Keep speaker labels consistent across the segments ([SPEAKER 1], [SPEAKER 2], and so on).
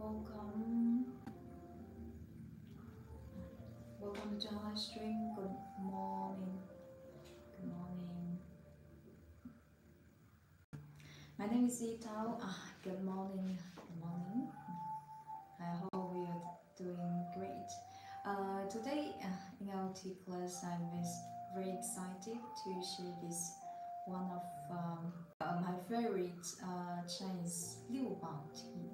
[SPEAKER 1] Welcome. Welcome to our live stream. Good morning. Good morning. My name is Liubao. Good morning. Good morning. I hope we are doing great. Today in our tea class, I'm very excited to share this one of my favorite Chinese Liubao tea.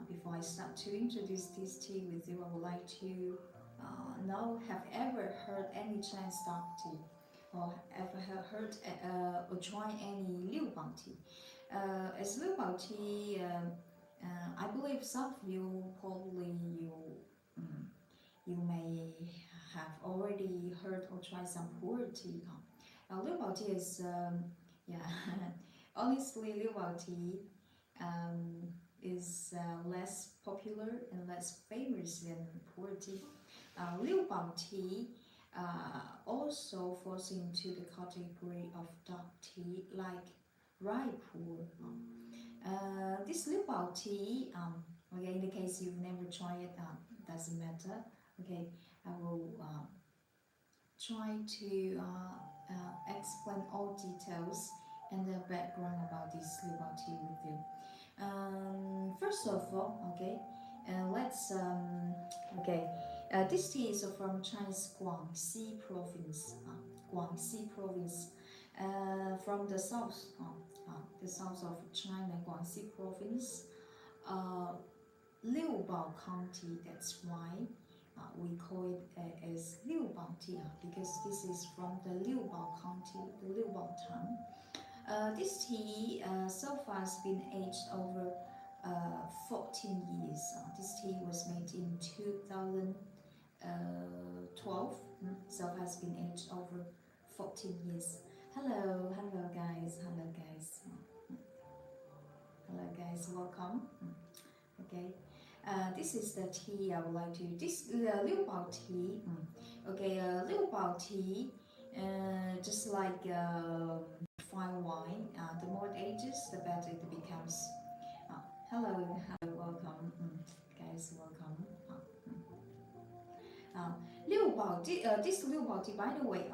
[SPEAKER 1] Before I start to introduce this tea with you, I would like to know, have ever heard any Chinese dark tea, or ever have heard or tried any Liubao tea? As Liubao tea, I believe some of you probably um, you may have already heard or tried some pu'er tea. Liubao tea is yeah, honestly Liubao tea is less popular and less famous than pu'er tea. Liubao tea also falls into the category of dark tea like Rai pu'er. This Liubao tea, okay, in the case you've never tried it, doesn't matter. Okay, I will try to explain all details and the background about this Liubao tea with you. First of all, okay, this tea is from Chinese Guangxi province. Guangxi province, from the south of China, Guangxi province, Liubao County. That's why we call it as Liubao tea, because this is from the Liubao County, the Liubao town. This tea so far has been aged over 14 years. This tea was made in 2012, so has been aged over 14 years. Hello guys, hello guys, welcome. Okay, this is the tea I would like to. This Liubao tea. Okay, Liubao tea, just like fine wine. The more it ages, the better it becomes. Hello, welcome, guys, welcome. Liubao tea. This Liubao tea, by the way,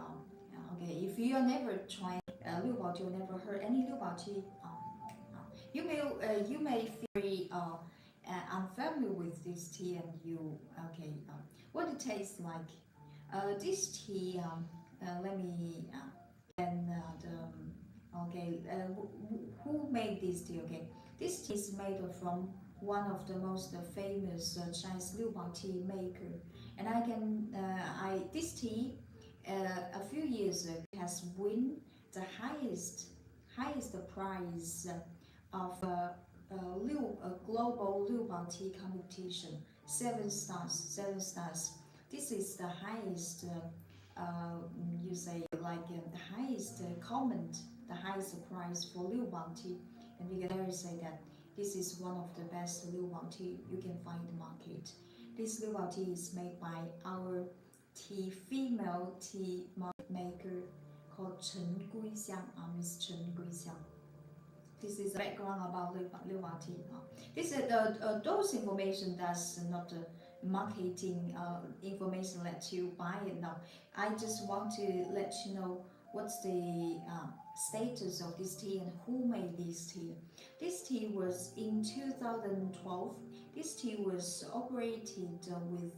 [SPEAKER 1] okay, if you never tried Liubao tea, or never heard any Liubao tea, you may feel very unfamiliar with this tea, and you what it tastes like. This tea, let me and who made this tea? Okay, this tea is made from one of the most famous Chinese Liubao tea maker, and this tea a few years ago has won the highest prize of global Liubao tea competition, 7 stars. 7 stars. This is the highest. You say like the highest comment, the highest price for Liubao tea, and we can say that this is one of the best Liubao tea you can find in the market. This Liubao tea is made by our female tea maker called Chen Guixiang, Miss Chen Guixiang. This is the background about Liubao tea. This is those information does not marketing information let you buy it now. I just want to let you know what's the status of this tea and who made this tea. This tea was in 2012. This tea was operated with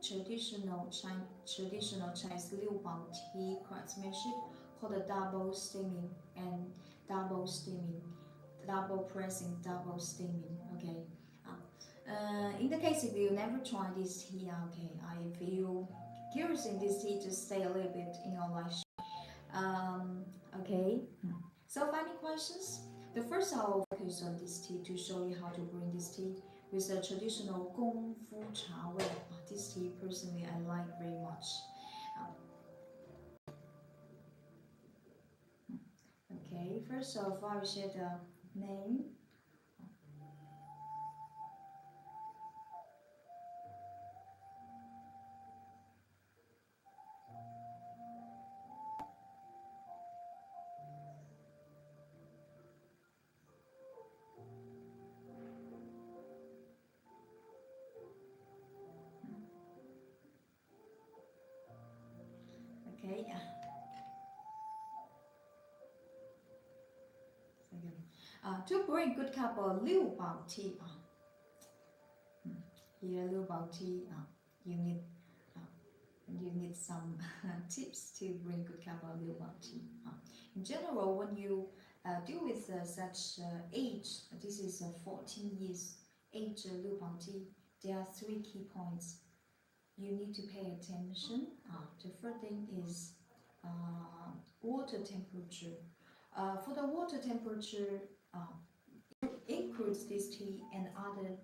[SPEAKER 1] traditional Chinese Liubao tea craftsmanship called the double steaming and double steaming, double pressing, double steaming. Okay. In the case if you never try this tea, okay, I feel curious in this tea, just stay a little bit in your life. Okay. So any questions? The first I'll focus on this tea to show you how to bring this tea with a traditional Gong Fu Cha Wei. This tea personally I like very much. Okay, first of all I will share the name. Okay. Second. To bring good cup of Liubao tea. Here, Liubao tea. You need you need some tips to bring good cup of Liubao tea. In general, when you deal with such age, this is 14 years age Liubao tea, there are three key points you need to pay attention. The first thing is water temperature. For the water temperature, includes this tea and other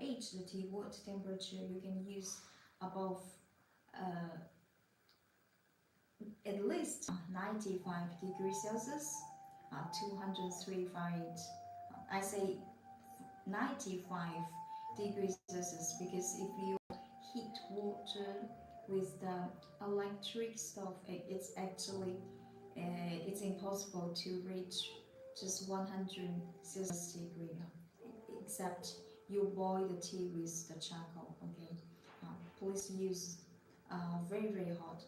[SPEAKER 1] aged tea. Water temperature you can use above at least 95 degrees Celsius, 203 Fahrenheit. I say 95 degrees Celsius because if you heat water with the electric stove, it's actually it's impossible to reach just 100 Celsius degree, except you boil the tea with the charcoal. Okay, please use very hot,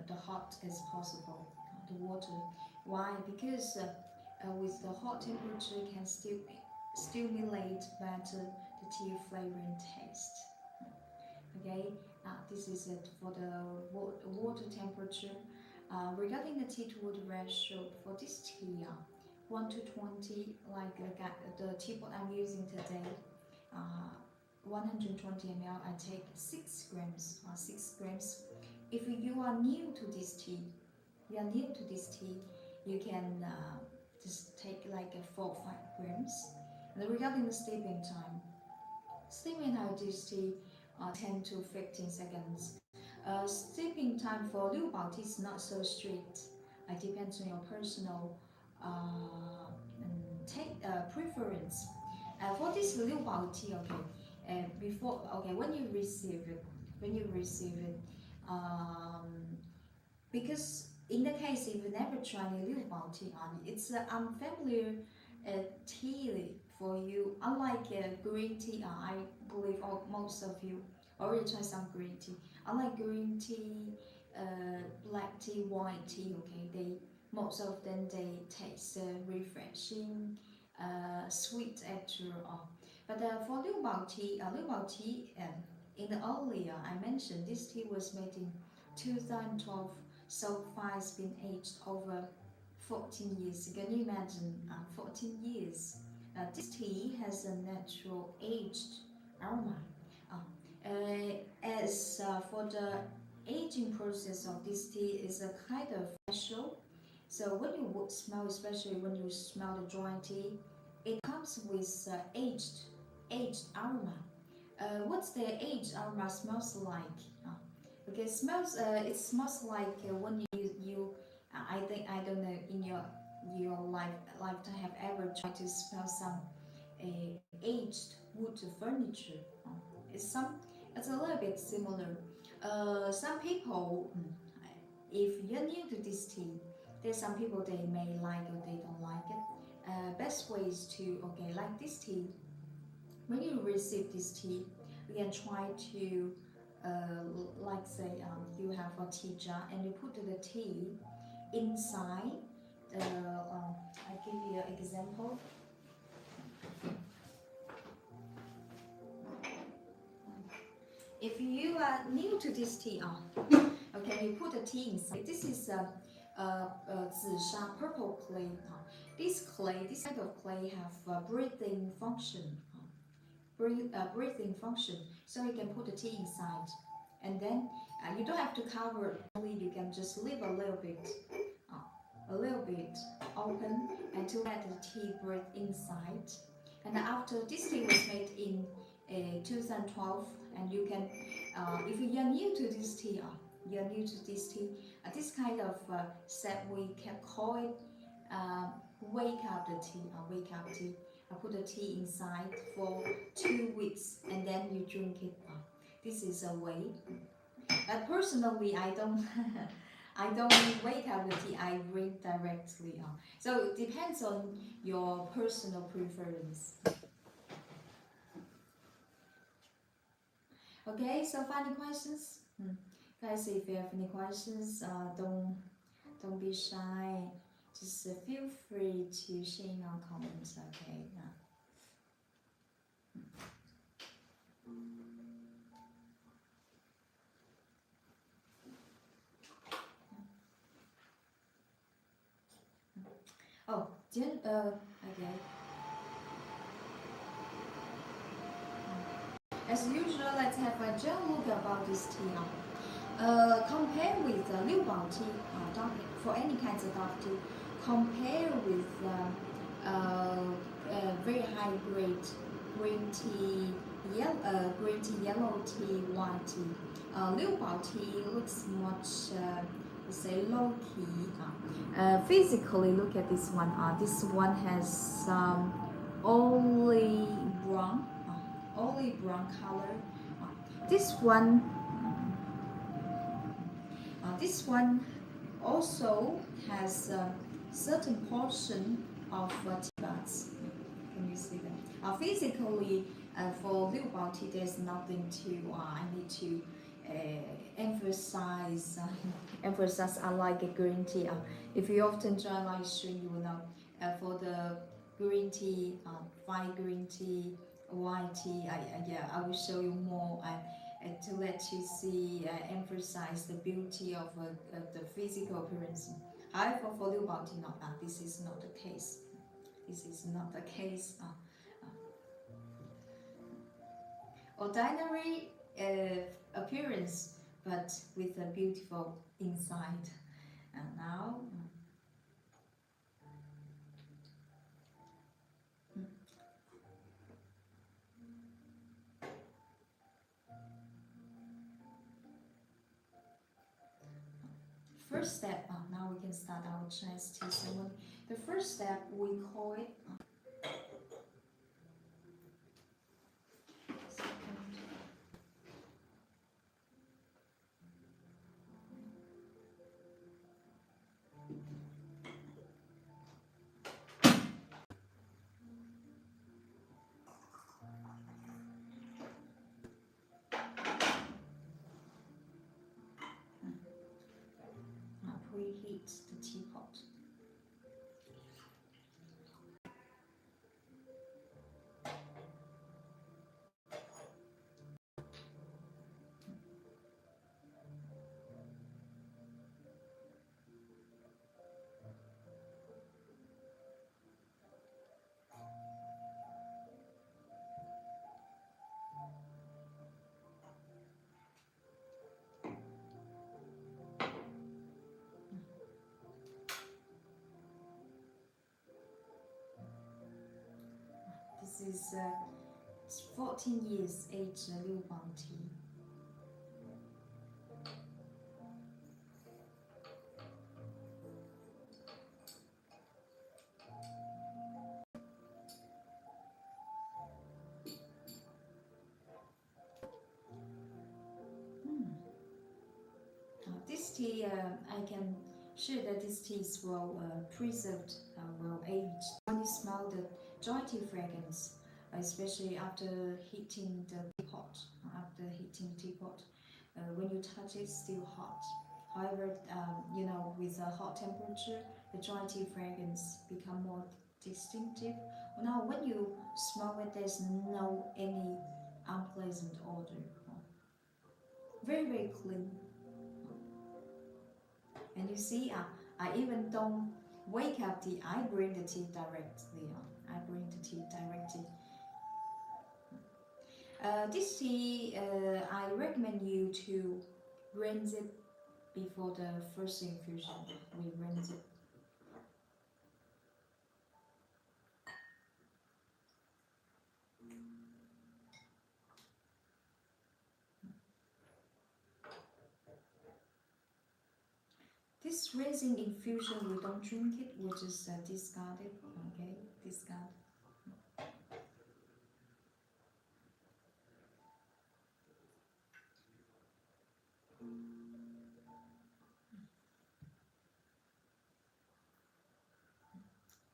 [SPEAKER 1] the hot as possible, the water. Why? Because with the hot temperature can still stimulate better the tea flavor and taste. Okay, this is it for the water temperature. Regarding the tea to water ratio for this tea, 1 to 20, like the teapot I'm using today, 120 ml, I take 6 grams. 6 grams. If you are new to this tea, you can just take like 4 or 5 grams. And regarding the steeping time this tea 10 to 15 seconds. Steeping time for Liubao tea is not so strict. It depends on your personal preference. For this Liubao tea, when you receive it, because in the case if you never tried Liubao tea, it's an unfamiliar tea for you. Unlike green tea, I believe most of you already tried some green tea. Unlike green tea, black tea, white tea, okay, most of them they taste refreshing, sweet after all. But for Liubao tea, in the earlier I mentioned this tea was made in 2012, so far it's been aged over 14 years. Can you imagine? 14 years. This tea has a natural aged aroma. As for the aging process of this tea is a kind of special. So when you would smell, especially when you smell the dry tea, it comes with aged aroma. What's the aged aroma smells like? Okay, it smells like when you I don't know in your lifetime have ever tried to smell some aged wood furniture. It's a little bit similar. Some people, if you're new to this tea, there's some people they may like or they don't like it. Best way is to like this tea. When you receive this tea, you can try to like say you have a tea jar and you put the tea inside. I give you an example. If you are new to this tea, okay, you put the tea inside. This is zisha purple clay. This kind of clay have breathing function. Breathing function. So you can put the tea inside, and then you don't have to cover the lid. You can just leave a little bit open and to let the tea breathe inside. And after this tea was made in 2012, and you can, if you are new to this tea, this kind of set we can call it wake up tea. I put the tea inside for 2 weeks and then you drink it. This is a way. But personally, I don't. I don't wake up the tea. I drink directly. So it depends on your personal preference. Okay. So final questions. Guys, if you have any questions, don't be shy. Just feel free to share in our comments. Okay. Oh, okay. As usual, let's have a general look about this tea. Compare with Liubao tea, dark, for any kinds of dark tea. Compare with very high grade green tea, yellow tea, white tea. Liubao tea looks much, let's say, low key. Physically, look at this one. This one has olive brown, olive brown color. This one this one also has a certain portion of tea buds. Can you see that? Physically, for Liubao tea, there's nothing to I need to emphasize. Emphasize, unlike a green tea. If you often try live stream, you will know. For the green tea, white green tea, white tea, yeah, I will show you more. To let you see, emphasize the beauty of the physical appearance. However, for Liubao tea, no, this is not the case. This is not the case. Ordinary appearance, but with a beautiful inside. And now, first step. Now we can start our Chinese tea ceremony. The first step we call it. Preheat the teapot. This is 14 years age Liubao tea. This tea, I can share that this tea is well preserved, well aged. When you smell the dry tea fragrance, especially after heating the teapot, when you touch it, it's still hot. However, with a hot temperature, the dry tea fragrance become more distinctive. Now, when you smell it, there's no any unpleasant odor. Very, very clean. And you see, I even don't wake up tea. I bring the tea directly. I bring the tea directly. This tea, I recommend you to rinse it before the first infusion. We rinse it. This rinsing infusion, we don't drink it. We just discard it. Okay, discard.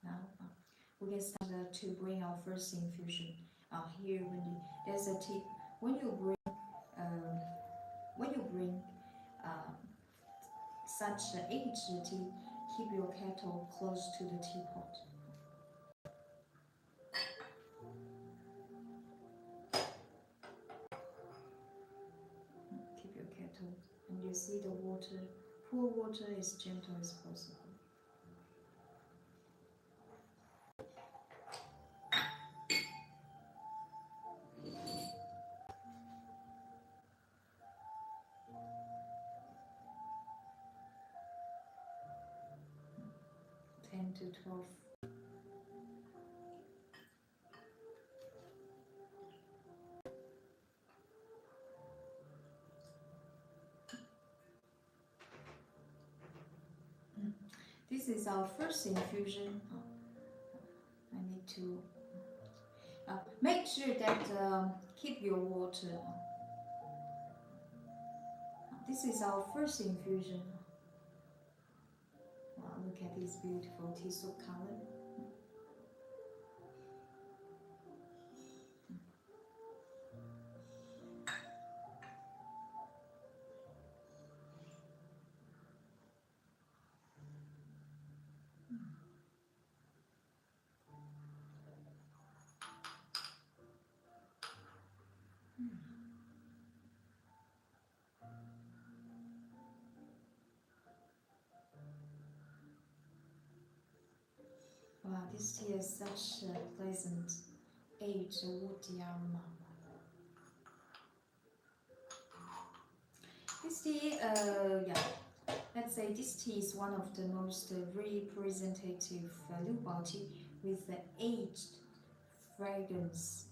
[SPEAKER 1] Now we can start to bring our first infusion. Here, there's a tip. When you bring, when you bring such aged tea, keep your kettle close to the teapot. Keep your kettle, and you see the water, pour water as gentle as possible. Ten to 12. This is our first infusion. I need to make sure that keep your water. This is our first infusion. Wow, look at this beautiful tea soup color. Wow, this tea has such a pleasant aged woody aroma. This tea, let's say this tea is one of the most representative Liubao tea with the aged fragrance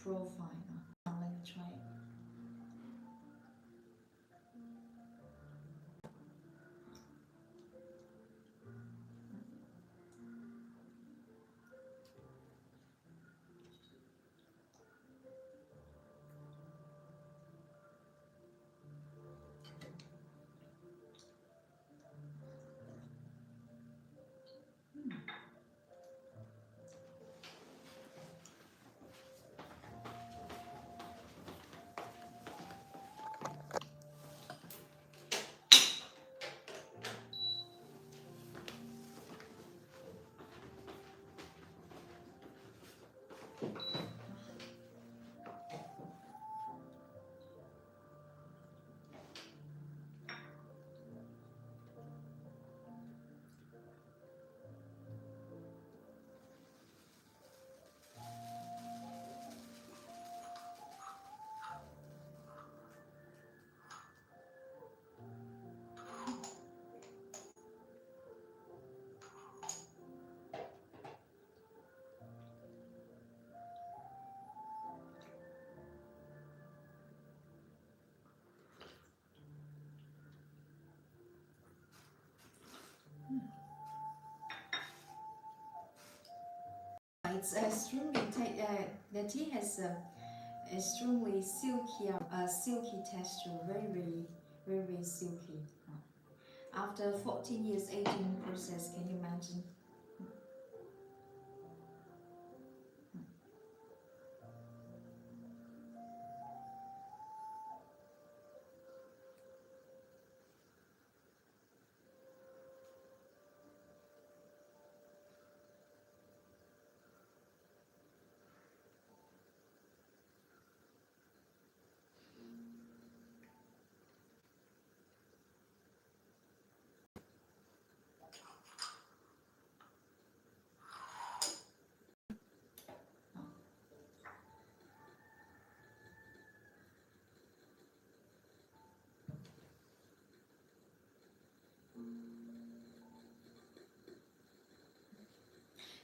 [SPEAKER 1] profile. Now let me try it. It's extremely the tea has a extremely silky texture, very silky. After 14 years aging process, can you imagine?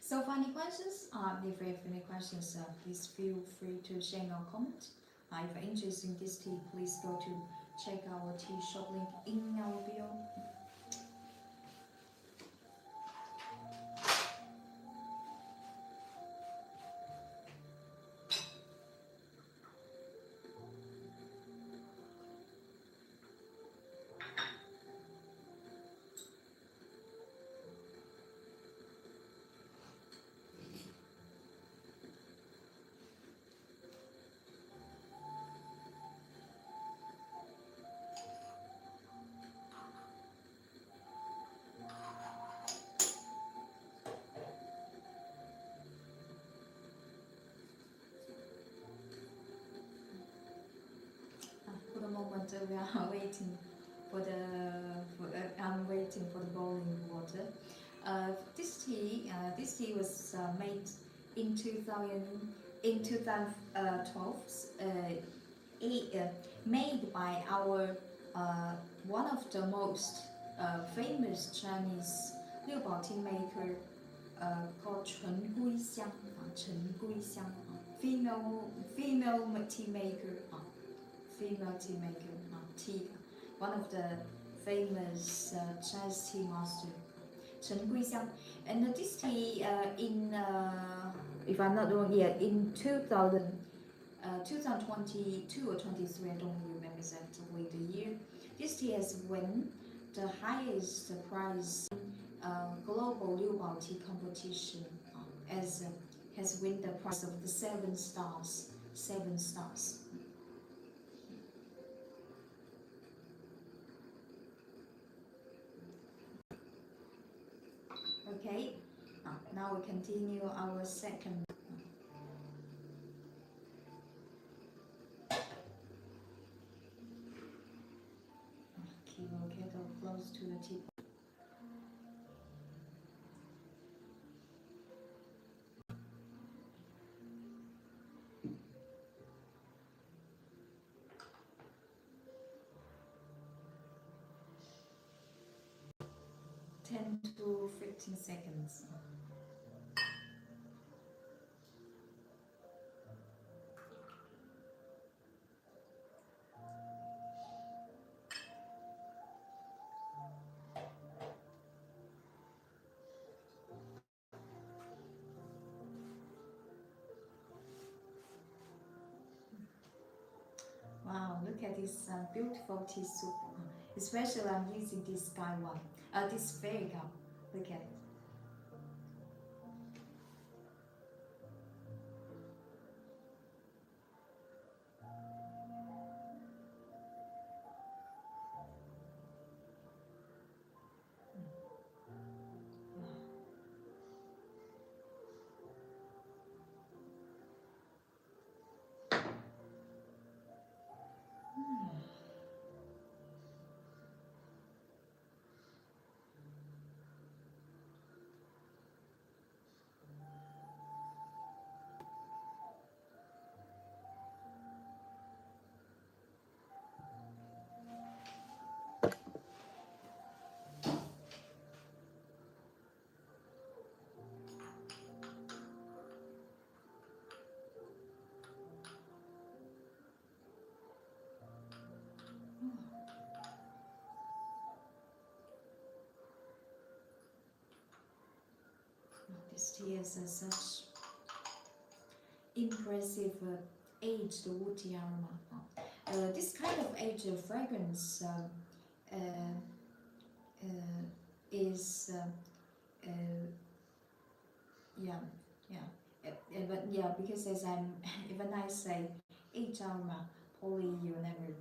[SPEAKER 1] So, for any questions, if you have any questions, please feel free to share your comment. If you're interested in this tea, please go to check our tea shop link in our bio. we are waiting for I'm waiting for the boiling water. This tea was made in 2012. Made by our one of the most famous Chinese Liubao tea maker called Chen Guixiang, Chen Guixiang, female tea maker, tea, one of the famous Chinese tea master, Chen Guixiang, and this tea if I'm not wrong, yeah, in 2022 or 23, I don't remember exactly the year. This tea has won the highest prize global Liubao tea competition, as has won the prize of the 7 stars. 7 stars. Okay, now we continue our second. Keep our kettle close to the tip. Ten to 15 seconds. Wow, look at this beautiful tea soup. Especially I'm using this sky one, this fairy cup. Look at it. This tea has such impressive aged woody aroma. This kind of aged fragrance uh, is yeah, yeah. But yeah, because as I'm when I say aged aroma, probably you never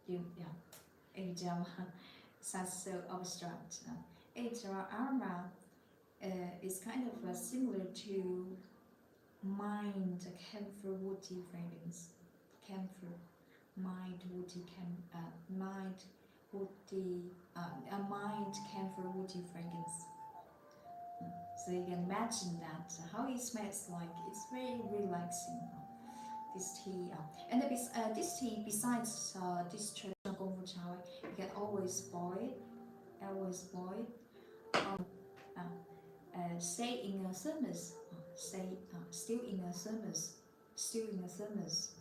[SPEAKER 1] yeah, aged aroma sounds so abstract. Aged aroma is kind of similar to mind camphor woody fragrance. Camphor, mind woody mind woody, mind camphor woody fragrance. So you can imagine that how it smells like. It's very relaxing. This tea, and this tea, besides this traditional gongfu cha, you can always boil, always boil. Stay in a thermos, still in a thermos, still in a thermos.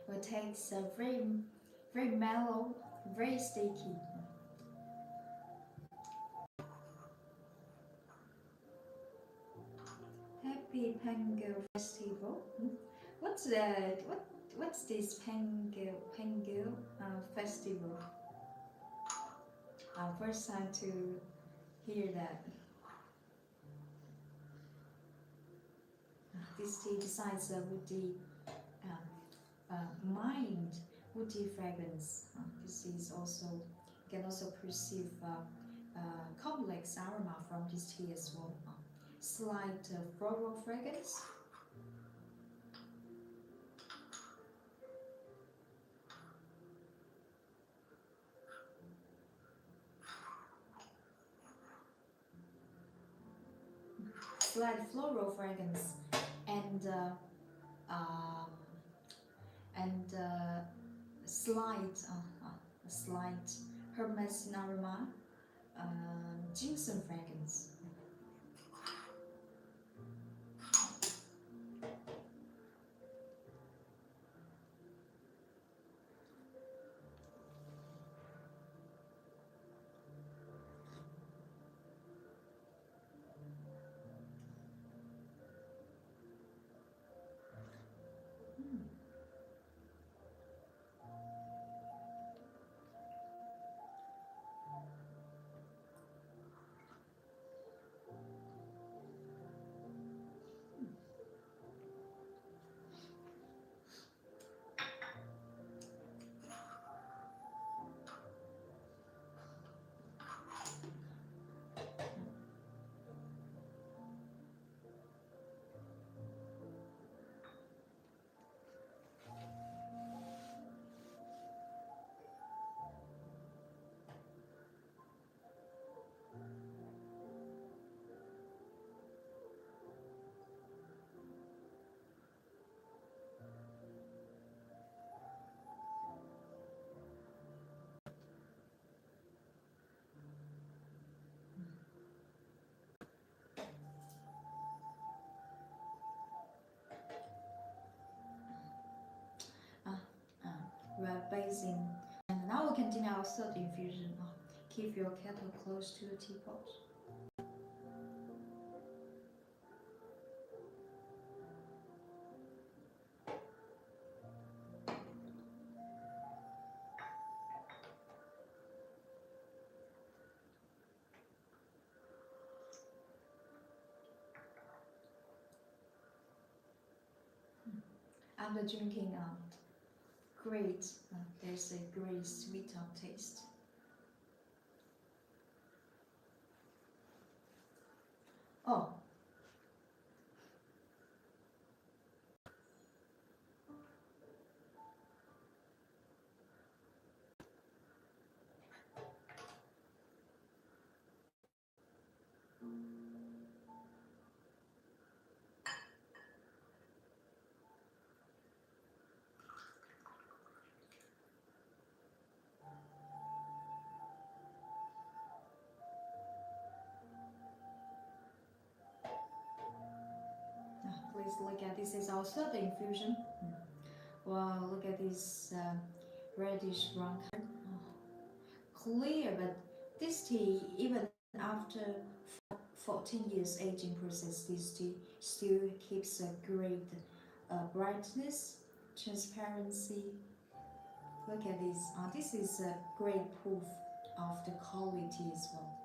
[SPEAKER 1] It tastes very mellow, very sticky. Happy Pango Festival. What's the what's this Pengu festival? First time to hear that. This tea besides woody mind woody fragrance. This is also you can also perceive complex aroma from this tea as well. Slight floral fragrance. Slight floral fragrance and um, and slight a slight hermes aroma, ginseng fragrance. Uh, uh, we're basing. And now we continue our third infusion. Keep your kettle close to the teapot. After drinking, great, there's a great sweet taste. Oh, please look at this. Is our third infusion. Wow, look at this reddish brown color. Clear, but this tea, even after 14 years aging process, this tea still keeps a great brightness, transparency. Look at this. This is a great proof of the quality as well.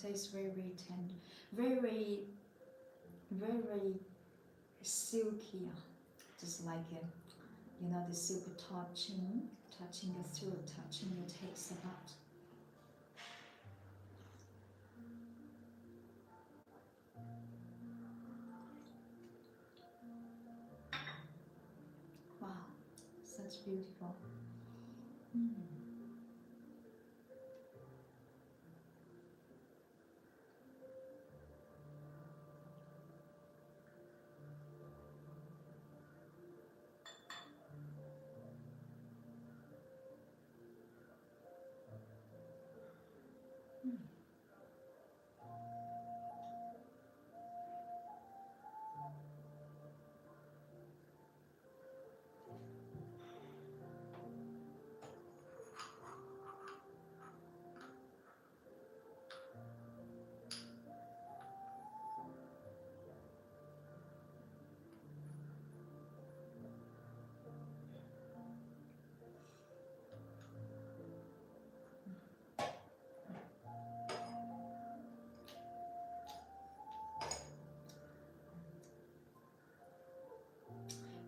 [SPEAKER 1] Tastes very tender, very very silky, just like the silk touching your throat, touching your taste bud. Wow, such beautiful. Mm.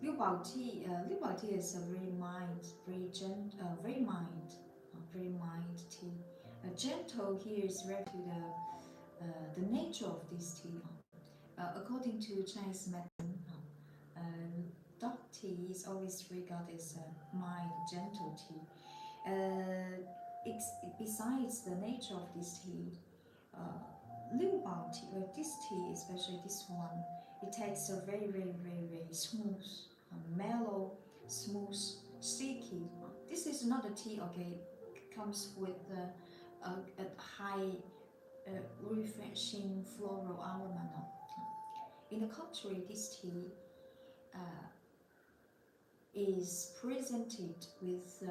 [SPEAKER 1] Liubao tea is a very mild, very mild tea. Gentle here is related to the nature of this tea. According to Chinese medicine, dark tea is always regarded as a mild, gentle tea. Besides the nature of this tea, uh, Liubao tea, this tea, especially this one, it takes a very smooth, mellow, smooth, sticky. This is not a tea, okay, comes with a high, refreshing floral aroma. No. In the contrary, this tea uh, is presented with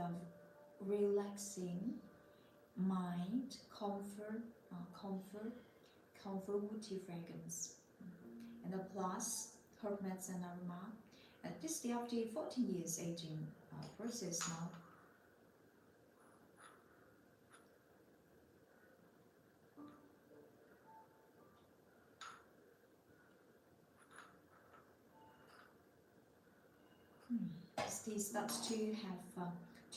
[SPEAKER 1] relaxing mind, comfort woody fragrance, and the plus herb medicine aroma. This day after 14 years aging process now. This tea starts to have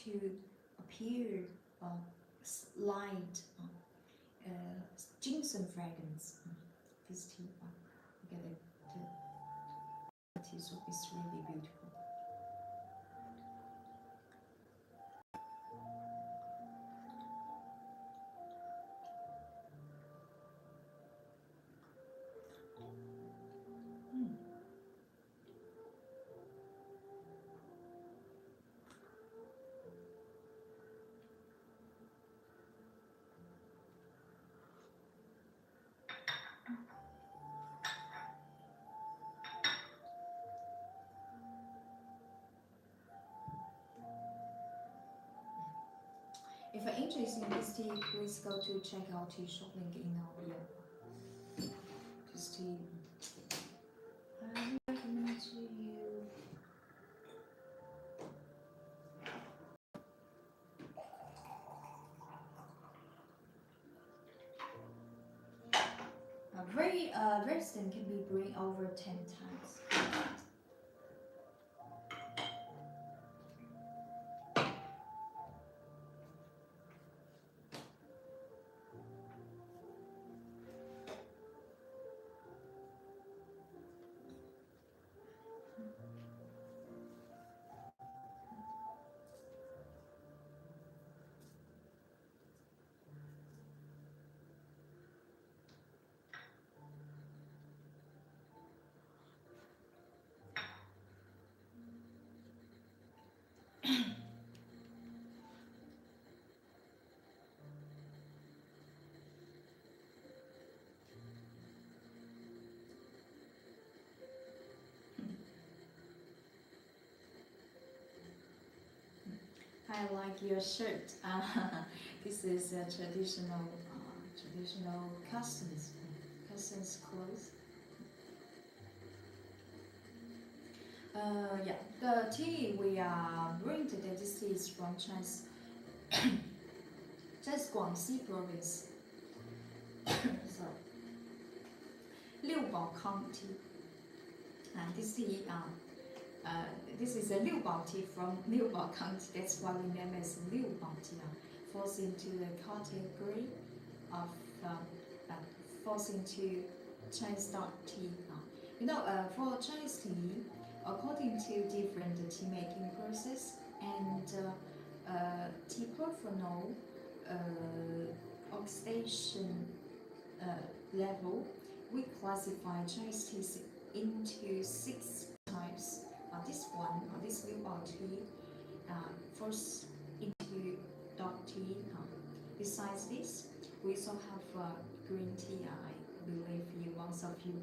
[SPEAKER 1] to appear light ginseng fragrance. This tea, get it. The tea soup is really beautiful. If you're interested in this tea, please go to check out tea shop link in our bio. This tea, I recommend to you. Very resistant can be brewed over 10 times. I like your shirt. This is a traditional customs clothes. Yeah, the tea we are brewing today. This tea is from China's Guangxi province. So, Liubao County, and this is a Liubao tea from Liubao County. That's why we name it as Liubao tea. Falls into the category of falls into Chinese dark tea. For Chinese tea, according to different tea making process and tea professional oxidation level, we classify Chinese teas into 6 types. This Liubao tea, falls into dark tea. Besides this, we also have green tea. I believe most of you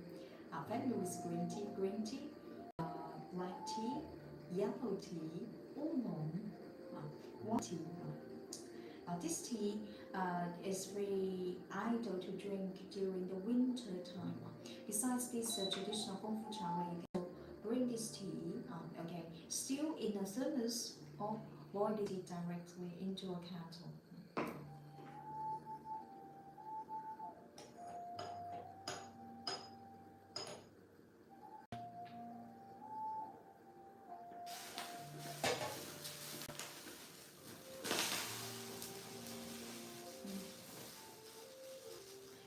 [SPEAKER 1] are familiar with green tea, black tea, yellow tea, oolong, white tea. This tea is very ideal to drink during the winter time. Besides this traditional Gong Fu Cha, where you can bring this tea, still in a thermos or boil it directly into a kettle.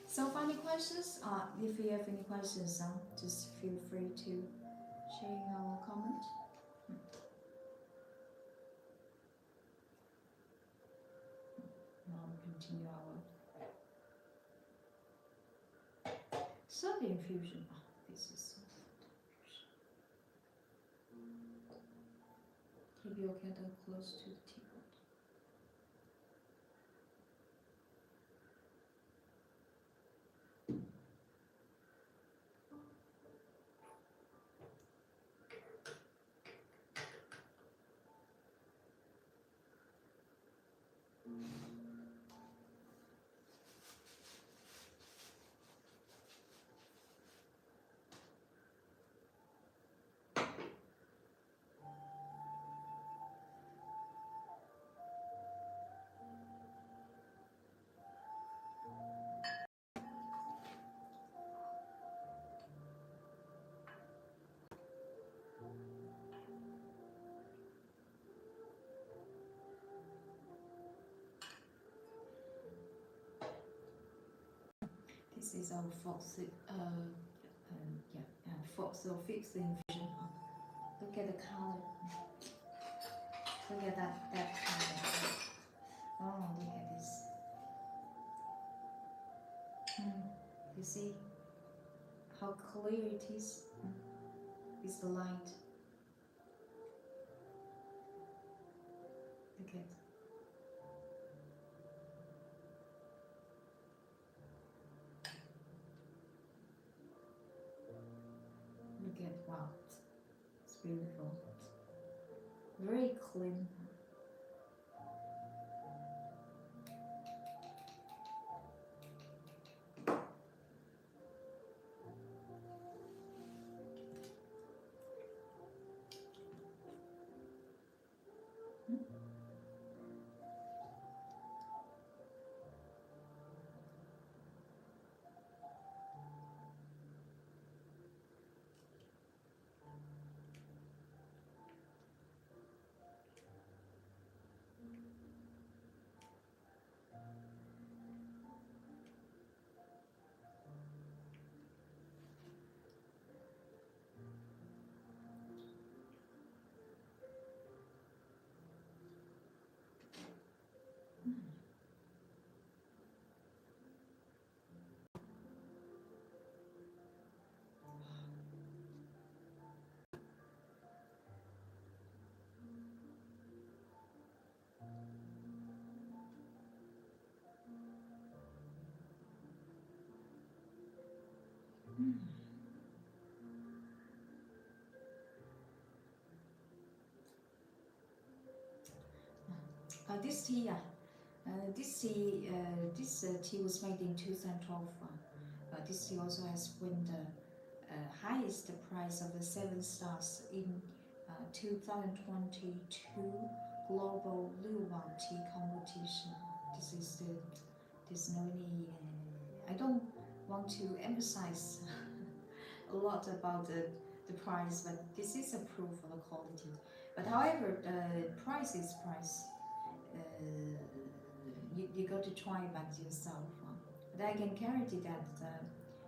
[SPEAKER 1] So, any questions? If you have any questions, just feel free to share in our comment. Now we continue our soft infusion. This is keep your kettle close to the teapot. This is our fourth or fifth infusion. Look at the color. Look at that color. Oh, look at this. You see how clear it is? It's the light. Look at. Look at, wow, it's beautiful. Very clean. This tea, this tea was made in 2012. This tea also has won the highest prize of the 7 stars in 2022 global Liubao tea competition. This is the I don't want to emphasize a lot about the price, but this is a proof of the quality. But however, the price is price. You got to try back yourself. But I can guarantee that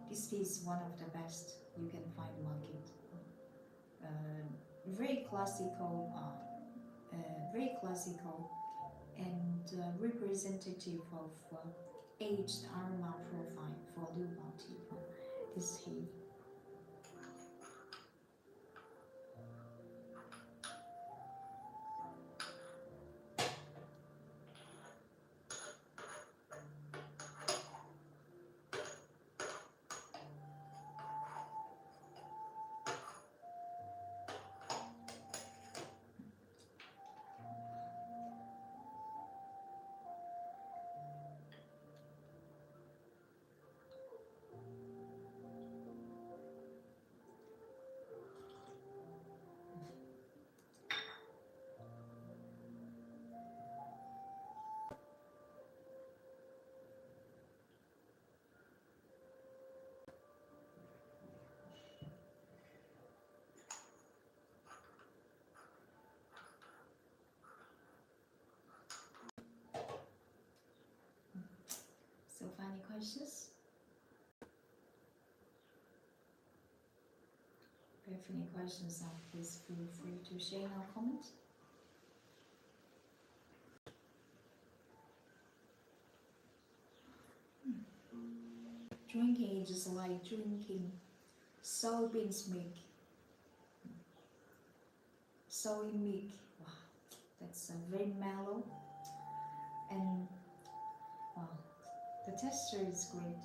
[SPEAKER 1] this is one of the best you can find market. Very classical, and representative of aged aroma profile for Liubao tea. This tea. So, any questions? If you have any questions, please feel free to share or comment. Drinking is just like drinking soybeans milk, soy milk. Wow, that's very mellow, and wow, the texture is great.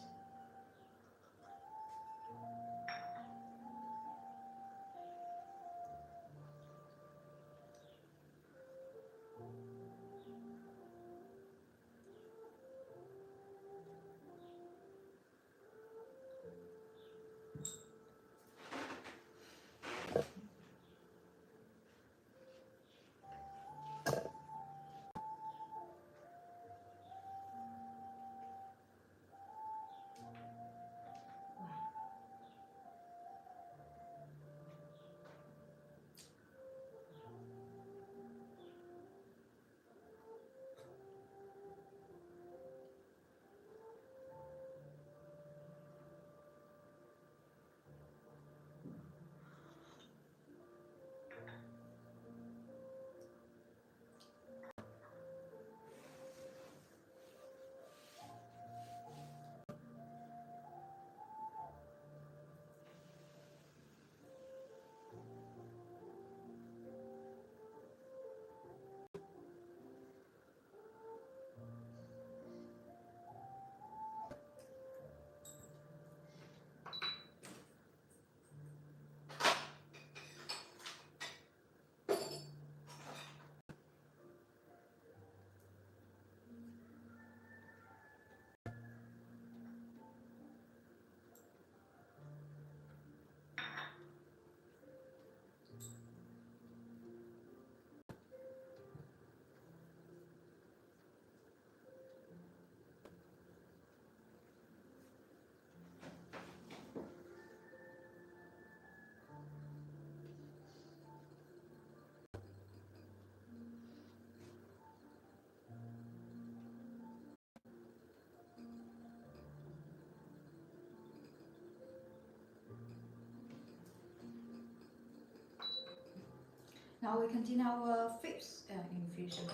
[SPEAKER 1] Now we continue our fifth infusion.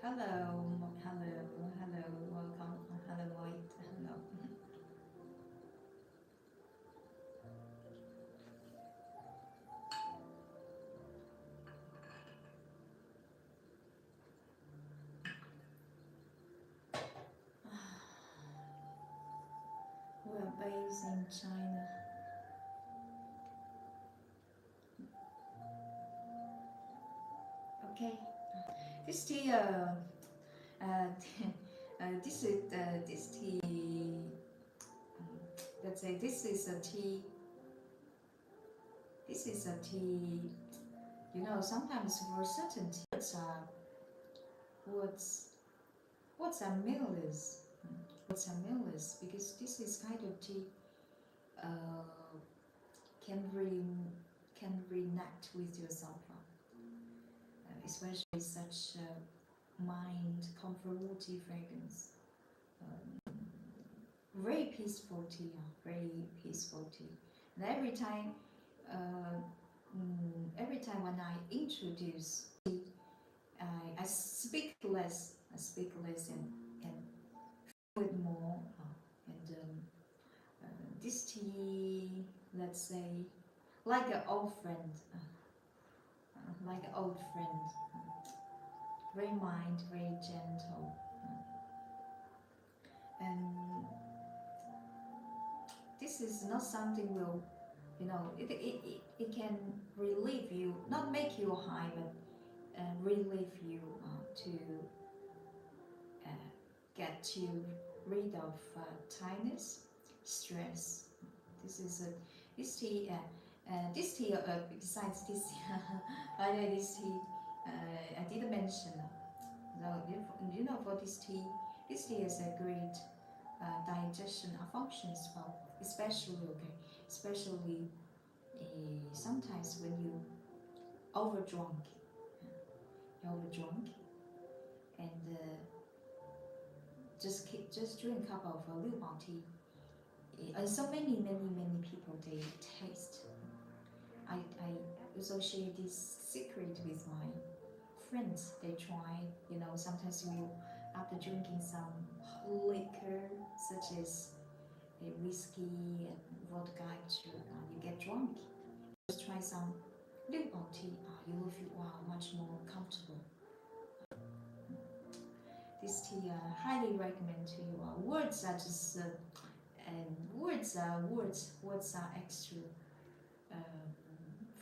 [SPEAKER 1] Hello, hello. based in China. Okay, this tea, this tea. Let's say this is a tea. This is a tea. You know, sometimes for certain teas, what's what's a meal is. What's a meal is because this is kind of tea. Uh, can re can reconnect with yourself, especially such mind comfortable fragrance. Um, Very peaceful tea, very peaceful tea. And uh, every time when I introduce tea, I speak less. I speak less and feel it more. And this tea, let's say, like an old friend, like an old friend, very mild, very gentle, and this is not something will, you know, it can relieve you, not make you high, but relieve you to uh, get you rid of tiredness, stress. This is a this tea. Besides this, by the way, this tea I didn't mention. So you know, for this tea is a great digestion function as well, especially sometimes when overdrunk, you're overdrunk, and just drink a cup of Liubao tea. And so many people they taste. I also share this secret with my friends. They try, you know, sometimes you after drinking some liquor such as whiskey and vodka, you get drunk. Just try some Liubao tea. You will feel wow much more comfortable. This tea highly recommend to you. Words are just and words are extra.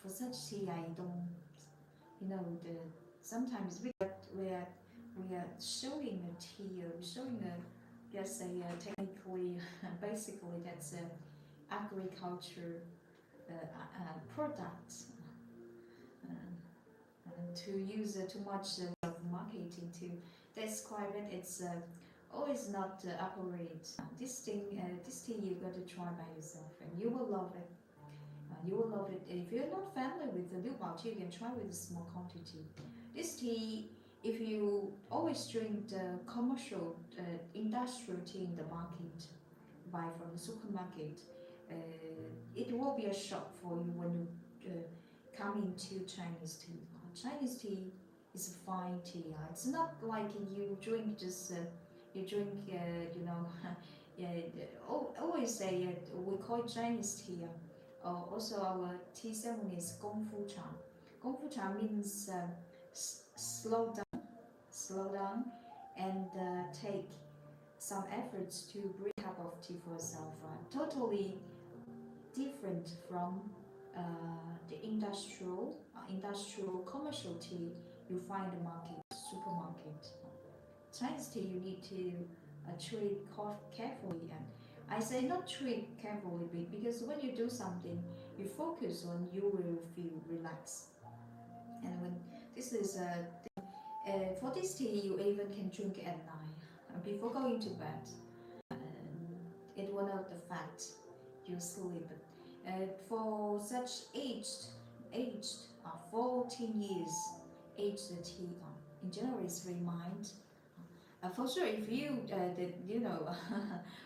[SPEAKER 1] For such tea, I don't, you know, the sometimes we are showing a tea, showing a just a technically, basically that's a agriculture product. To use too much of marketing to describe it, it's always not accurate. This thing you got to try by yourself, and you will love it. You will love it. If you're not familiar with the Liubao tea, you can try with a small quantity. This tea, if you always drink the commercial, industrial tea in the market, buy from the supermarket, it will be a shock for you when you come into Chinese tea. Chinese tea is a fine tea. It's not like you drink just you drink you know yeah, always say we call it Chinese tea. Also our tea ceremony is Gong Fu Cha. Gong Fu Cha means slow down, and take some efforts to brew a cup of tea for yourself. Totally different from the industrial commercial tea you find in the market, supermarket. Chinese tea you need to treat carefully, and I say not treat carefully because when you do something you focus on, you will feel relaxed. And when this is for this tea you even can drink at night before going to bed. It will not affect your sleep. For such aged 14 years aged tea, in general is very mild. For sure, if you you know,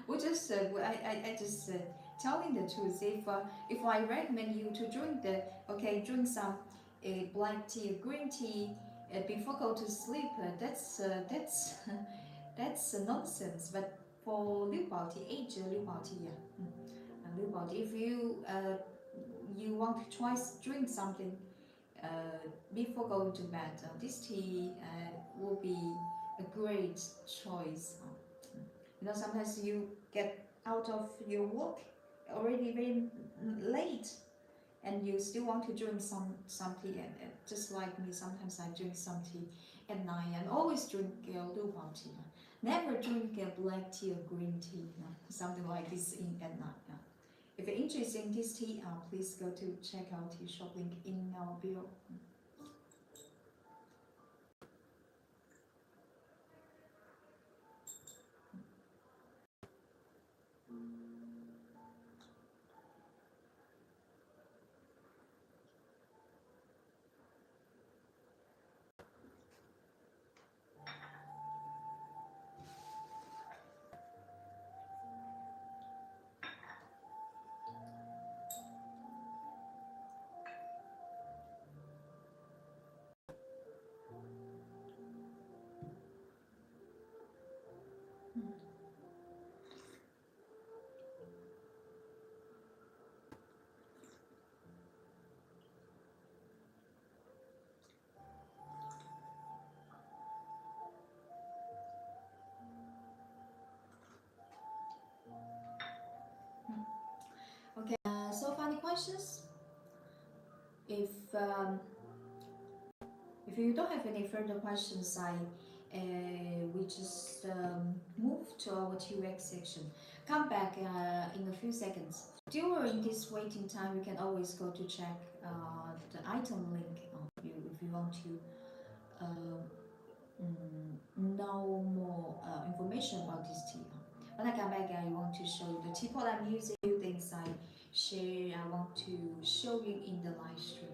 [SPEAKER 1] we just I just telling the truth. If I recommend you to drink drink some black tea or green tea before go to sleep, that's that's nonsense. But for Liubao tea, aged Liubao tea, yeah. Liubao tea, if you want to try drink something uh, before going to bed, this tea will be a great choice. You know, sometimes you get out of your work, already very late, and you still want to drink some tea, and just like me, sometimes I drink some tea at night, and always drink Liubao tea. Never drink black tea or green tea, something like this in at night. If you're interested in this tea, please go to check out tea shop link in our bio. Okay, so funny questions. If um, if you don't have any further questions, we just move to our TUX section. Come back in a few seconds. During this waiting time, you can always go to check the item link if you want to know more information about this tea. When I come back, I want to show you the teapot I'm using, few things I share. I want to show you in the live stream.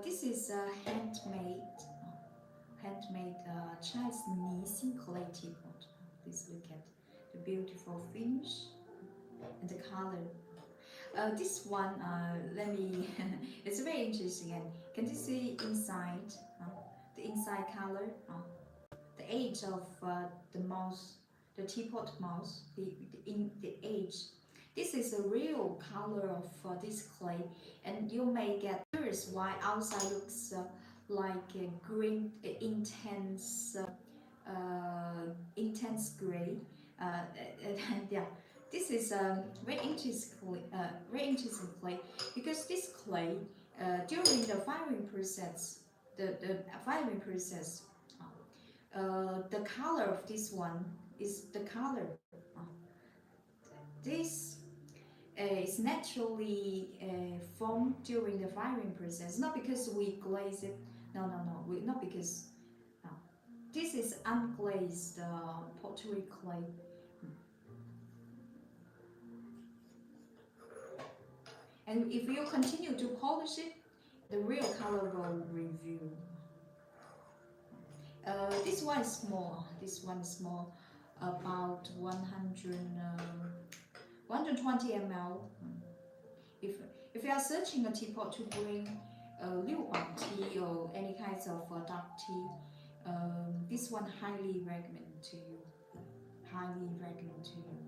[SPEAKER 1] This is a handmade Chinese Nissin clay teapot. Please look at the beautiful finish and the color. This one, let me. It's very interesting. And can you see inside? The inside color, the age of the mouse, the teapot mouse, in the age. This is a real color of this clay, and you may get curious why outside looks like a green, intense gray. And yeah, this is very interesting clay because this clay during the firing process, the firing process, the color of this one is the color. This is naturally formed during the firing process, not because we glaze it. No, not because. No. This is unglazed pottery clay. And if you continue to polish it, the real color will reveal. This one is small. This one is small, about 120 ml. If if you are searching a teapot to bring Liubao tea or any kinds of dark tea, this one highly recommend to you. Highly recommend to you.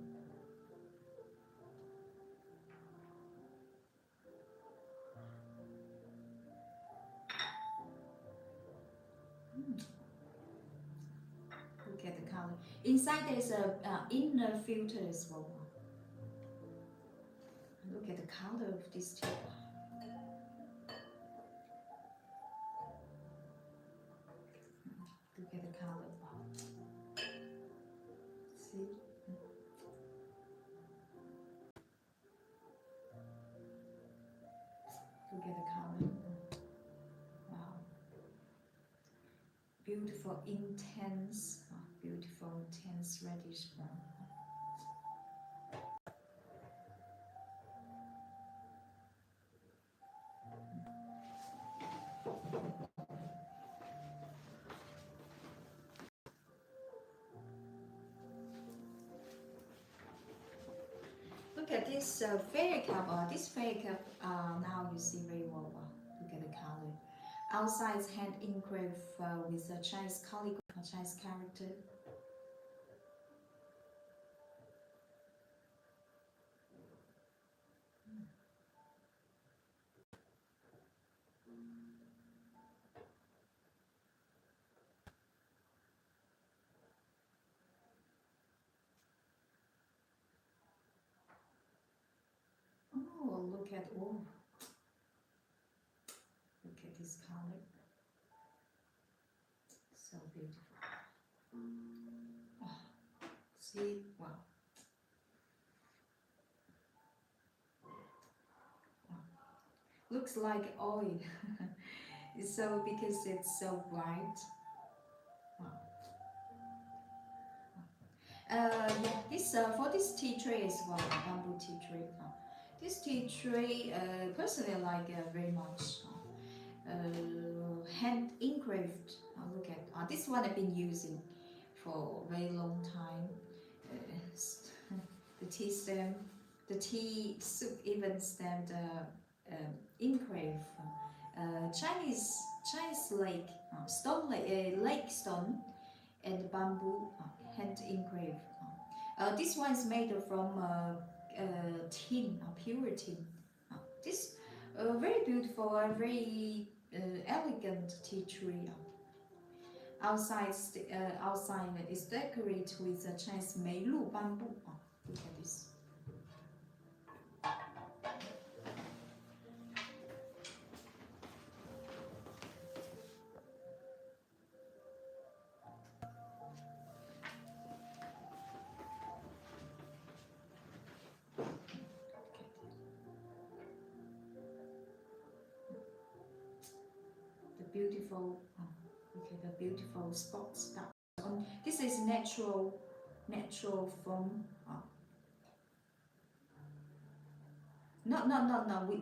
[SPEAKER 1] Look at the color. Inside there is a inner filter as well. Look at the color of this teapot. Look at the color. See? Look at the color. Wow. Beautiful, intense, reddish brown. Look at this fairy cup. This fairy cup, now you see very well. Look at the color. Outside is hand engraved with a Chinese calligraphy, Chinese character. Oh, look at this color. So beautiful. Oh, see, wow. Looks like oil. So because it's so bright. Wow. Yeah, this for this tea tray as well, bamboo tea tray. This tea tray, personally, I like very much. Hand engraved. Look at this one I've been using for a very long time. The tea stem, the tea soup even stem, engraved. Chinese lake, lake stone and bamboo, hand engraved. This one is made from tin, pure tin. This very beautiful and very elegant tea tree. Outside is decorated with a Chinese 梅露 bamboo. Look at this. Beautiful, look at the beautiful spots that on. This is natural foam. No.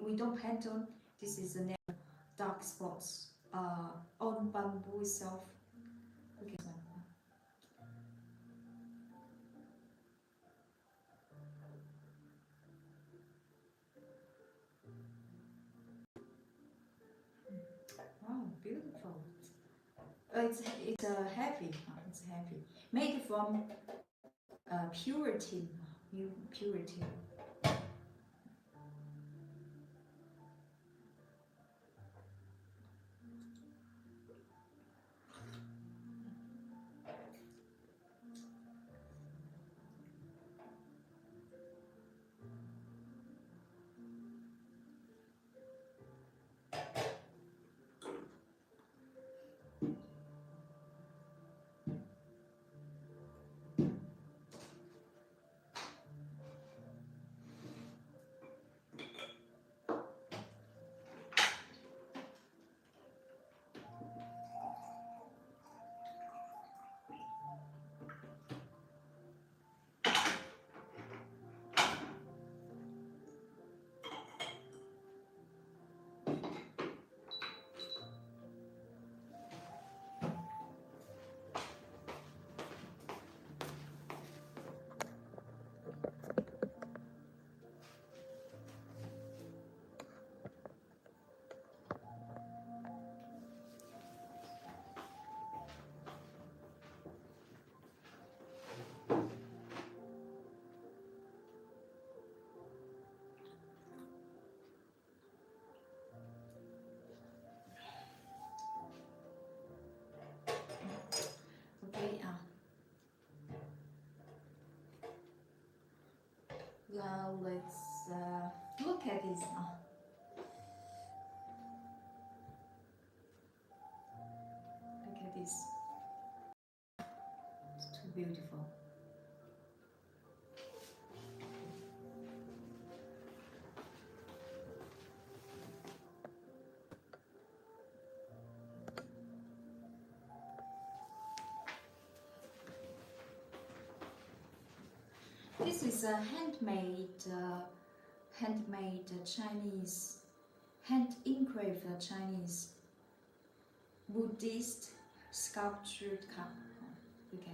[SPEAKER 1] We don't paint on. This is a dark spots on bamboo itself. Okay. Wow, beautiful. It's heavy. It's heavy. Made from purity. Purity. Okay. Now let's look at this. Look at this. It's too beautiful. This is a handmade Chinese, hand engraved Chinese Buddhist sculptured cup. Look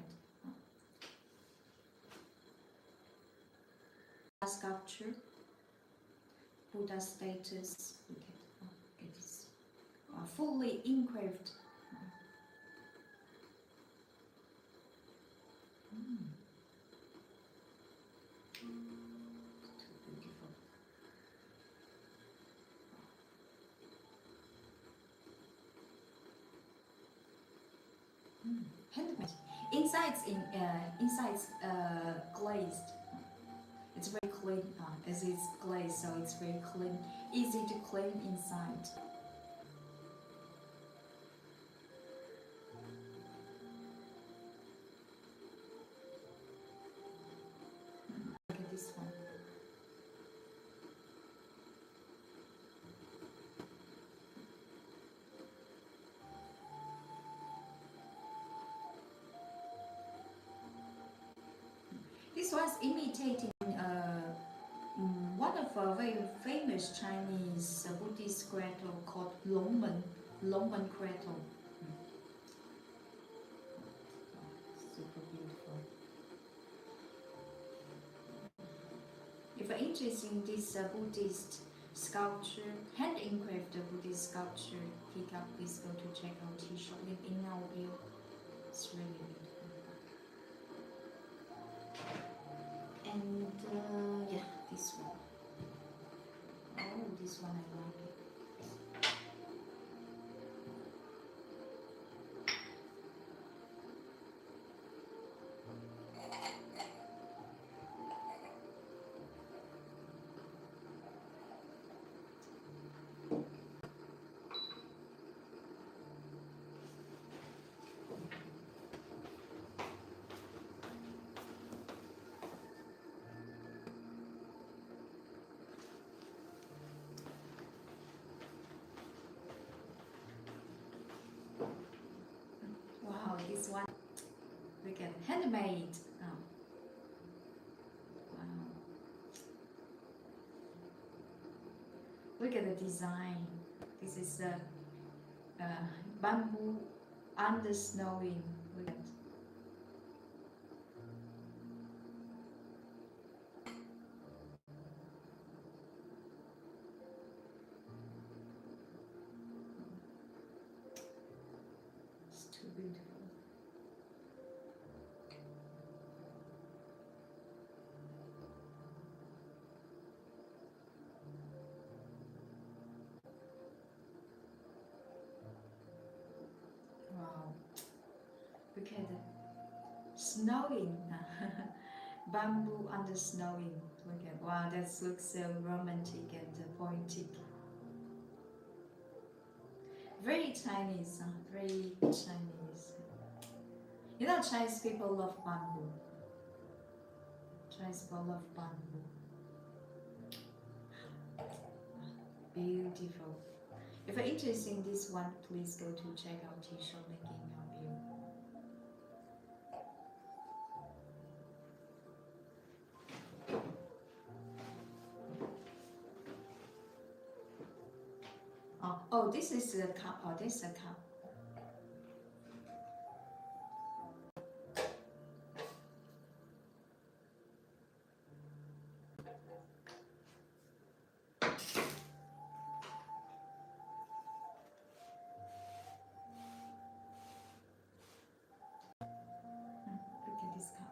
[SPEAKER 1] at sculpture, Buddha status. Look at it is fully engraved. Handmade. Inside's glazed. It's very clean as it's glazed, so it's very clean, easy to clean inside. Look at this one. This was imitating one of a very famous Chinese Buddhist cradle called Longmen cradle. Super beautiful. If you're interested in this Buddhist sculpture, hand engraved Buddhist sculpture, please go to check out T-shirt link in our bio. It's really beautiful. And yeah, this one. Oh, this one I like it. Wow, this one. Look at handmade. Oh. Wow. Look at the design. This is uh, bamboo under snowing. Look at. It's too beautiful. Wow. Look at it. Snowing. Bamboo under snowing. Look at, wow, that looks so romantic and poetic. Very Chinese, very Chinese. You know, Chinese people love bamboo. Chinese people love bamboo. Beautiful. If you're interested in this one, please go to check out T-shirt link in your bio. Oh, this is a cup. Oh, this is a cup. Look at this cup.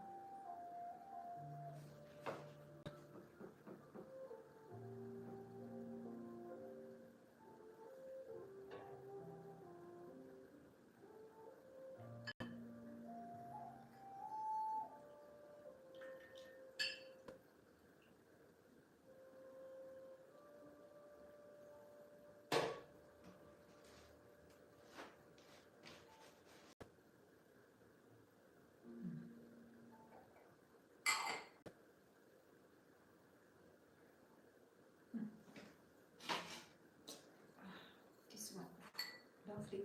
[SPEAKER 1] This one. Lovely.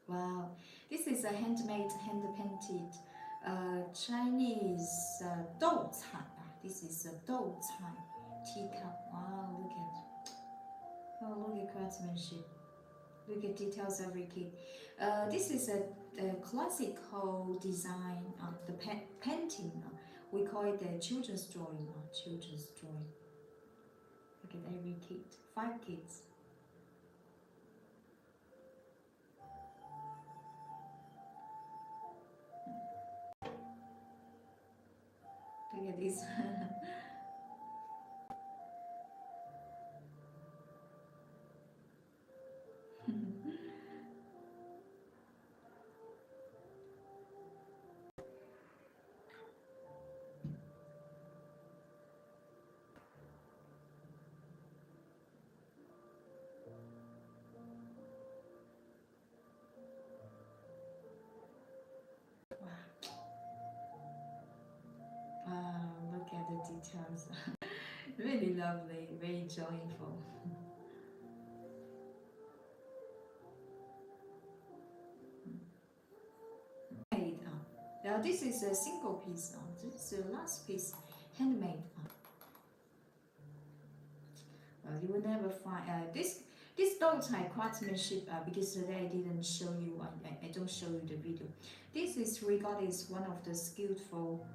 [SPEAKER 1] Wow, this is a handmade, hand-painted Chinese dou cai. This is a dou cai teacup. Wow, look at, oh, look at craftsmanship. Look at details every key. This is a classical design of the painting. We call it the children's drawing. Children's drawing. Look at every kid. 5 kids. Look at this. Look at the details. Really lovely, very joyful. Made. Now this is a single piece. This is the last piece, handmade. You will never find this dou cai craftsmanship because today I didn't show you. I don't show you the video. This is regarded as one of the skillful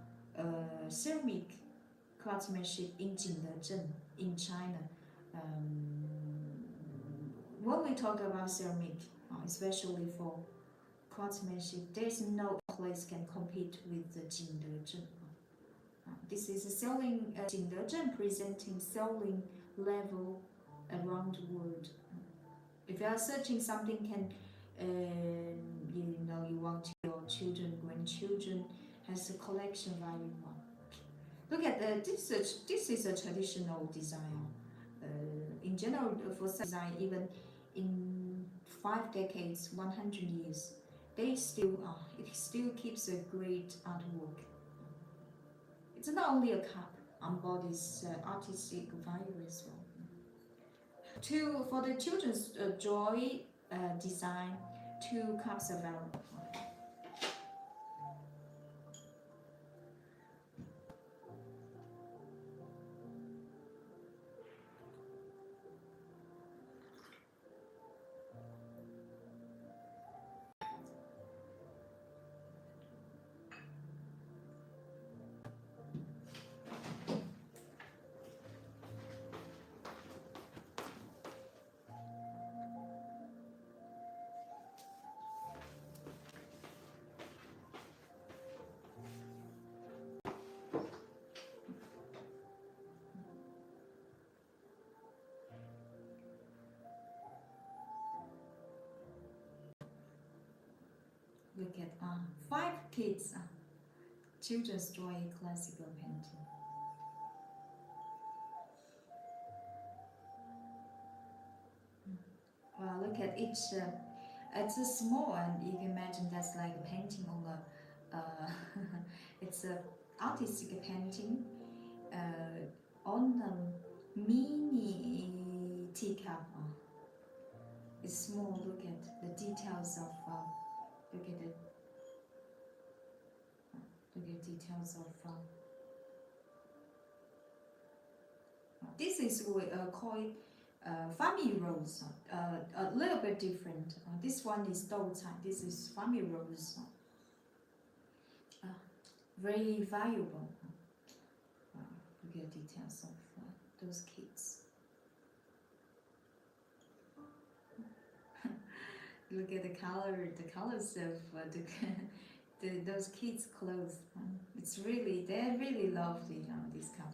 [SPEAKER 1] ceramic craftsmanship in Jingdezhen in China. When we talk about ceramic, especially for craftsmanship, there's no place can compete with the Jingdezhen. This is a selling Jingdezhen presenting selling level around the world. If you are searching something, can you want your children, grandchildren has a collection value. Look at this. This is a traditional design. In general, for design, even in 5 decades, 100 years, they still it still keeps a great artwork. It's not only a cup, embodies artistic value as well. two for the children's joy design. 2 cups available. Look at 5 kids. Children's joy classical painting. Look at each. It's a small, and you can imagine that's like a painting on a. It's a artistic painting on a mini teacup. It's small. Look at the details of. Look at it. Look at details of. This is called family rose. A little bit different. This one is dou type. This is family rose. Very valuable. Look at details of those kids. Look at the colors of those kids' clothes. They're really lovely. This cup.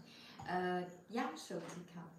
[SPEAKER 1] Yasho teacup.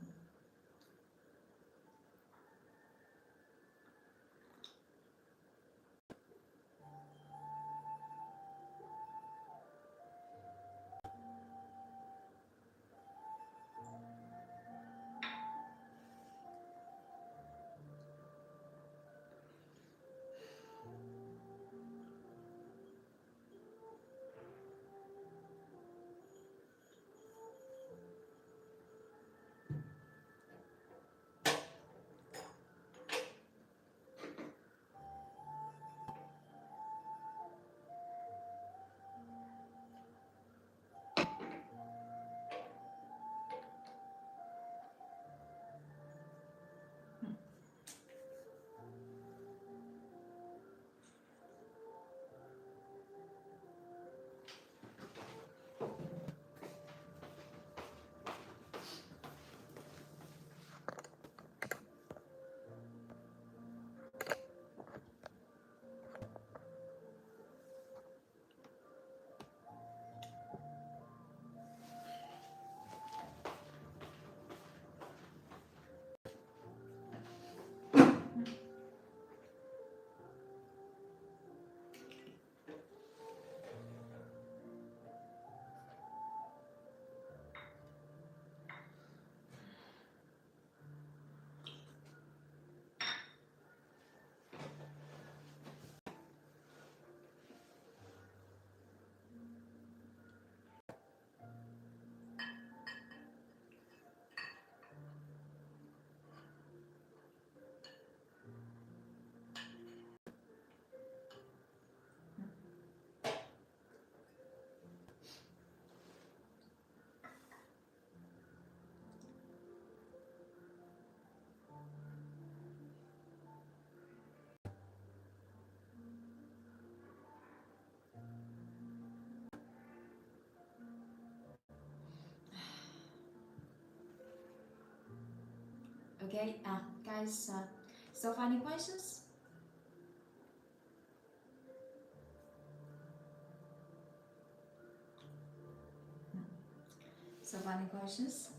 [SPEAKER 1] Okay, guys. So, any questions? So, any questions?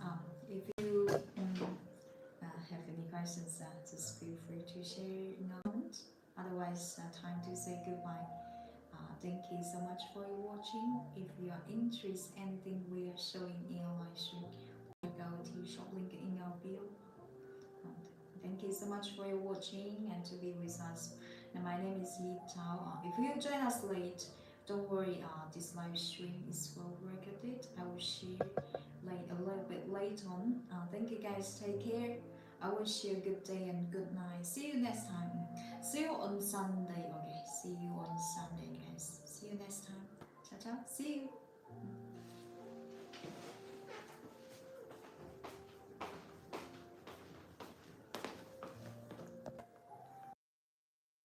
[SPEAKER 1] If you have any questions, just feel free to share in a moment. Otherwise, time to say goodbye. Thank you so much for your watching. If you are interested in anything we are showing in our live stream, go to shop link in our bio. Thank you so much for your watching and to be with us. And my name is Liubao. If you join us late, don't worry. This live stream is well recorded. I will share a little bit later on. Thank you guys. Take care. I wish you a good day and good night. See you next time. See you on Sunday. Okay, see you on Sunday, guys. See you next time. Ciao, ciao. See you.